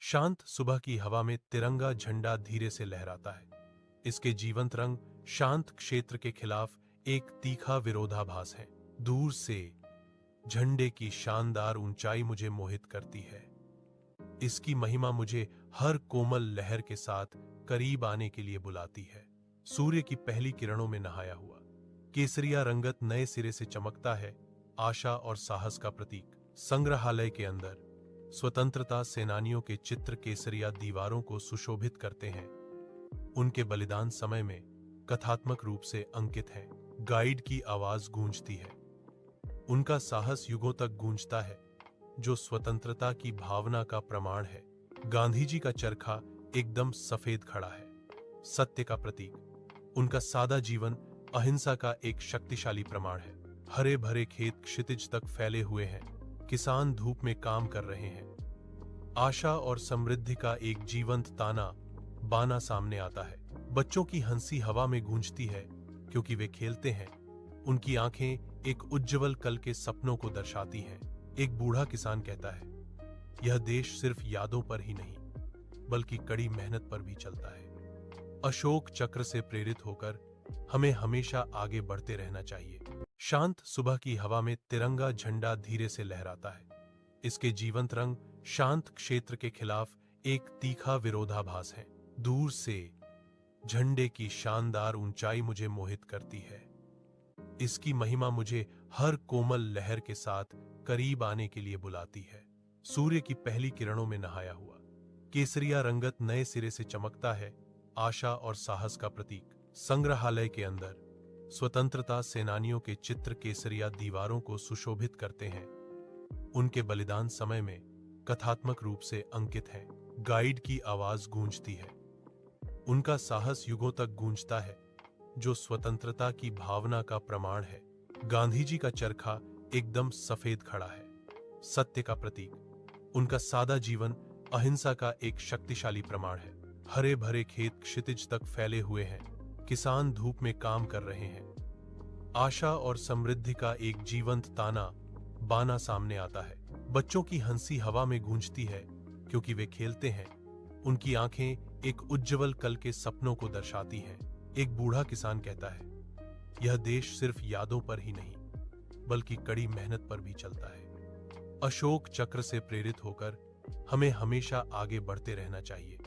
शांत सुबह की हवा में तिरंगा झंडा धीरे से लहराता है। इसके जीवंत रंग शांत क्षेत्र के खिलाफ एक तीखा विरोधाभास है। दूर से झंडे की शानदार ऊंचाई मुझे मोहित करती है। इसकी महिमा मुझे हर कोमल लहर के साथ करीब आने के लिए बुलाती है। सूर्य की पहली किरणों में नहाया हुआ केसरिया रंगत नए सिरे से चमकता है, आशा और साहस का प्रतीक। संग्रहालय के अंदर स्वतंत्रता सेनानियों के चित्र केसरिया दीवारों को सुशोभित करते हैं। उनके बलिदान समय में कथात्मक रूप से अंकित हैं। गाइड की आवाज गूंजती है। उनका साहस युगों तक गूंजता है, जो स्वतंत्रता की भावना का प्रमाण है। गांधी जी का चरखा एकदम सफेद खड़ा है, सत्य का प्रतीक। उनका सादा जीवन अहिंसा का एक शक्तिशाली प्रमाण है। हरे भरे खेत क्षितिज तक फैले हुए हैं। किसान धूप में काम कर रहे हैं। आशा और समृद्धि का एक जीवंत ताना बाना सामने आता है। बच्चों की हंसी हवा में गूंजती है, क्योंकि वे खेलते हैं। उनकी आंखें एक उज्जवल कल के सपनों को दर्शाती हैं। एक बूढ़ा किसान कहता है, यह देश सिर्फ यादों पर ही नहीं, बल्कि कड़ी मेहनत पर भी चलता है। अशोक चक्र से प्रेरित होकर हमें हमेशा आगे बढ़ते रहना चाहिए। शांत सुबह की हवा में तिरंगा झंडा धीरे से लहराता है। इसके जीवंत रंग शांत क्षेत्र के खिलाफ एक तीखा विरोधाभास है। दूर से झंडे की शानदार ऊंचाई मुझे मोहित करती है। इसकी महिमा मुझे हर कोमल लहर के साथ करीब आने के लिए बुलाती है। सूर्य की पहली किरणों में नहाया हुआ केसरिया रंगत नए सिरे से चमकता है, आशा और साहस का प्रतीक। संग्रहालय के अंदर स्वतंत्रता सेनानियों के चित्र केसरिया दीवारों को सुशोभित करते हैं। उनके बलिदान समय में कथात्मक रूप से अंकित हैं। गाइड की आवाज गूंजती है। उनका साहस युगों तक गूंजता है, जो स्वतंत्रता की भावना का प्रमाण है। गांधी जी का चरखा एकदम सफेद खड़ा है, सत्य का प्रतीक। उनका सादा जीवन अहिंसा का एक शक्तिशाली प्रमाण है। हरे भरे खेत क्षितिज तक फैले हुए हैं। किसान धूप में काम कर रहे हैं। आशा और समृद्धि का एक जीवंत ताना बाना सामने आता है। बच्चों की हंसी हवा में गूंजती है, क्योंकि वे खेलते हैं। उनकी आंखें एक उज्जवल कल के सपनों को दर्शाती हैं। एक बूढ़ा किसान कहता है, यह देश सिर्फ यादों पर ही नहीं, बल्कि कड़ी मेहनत पर भी चलता है। अशोक चक्र से प्रेरित होकर हमें हमेशा आगे बढ़ते रहना चाहिए।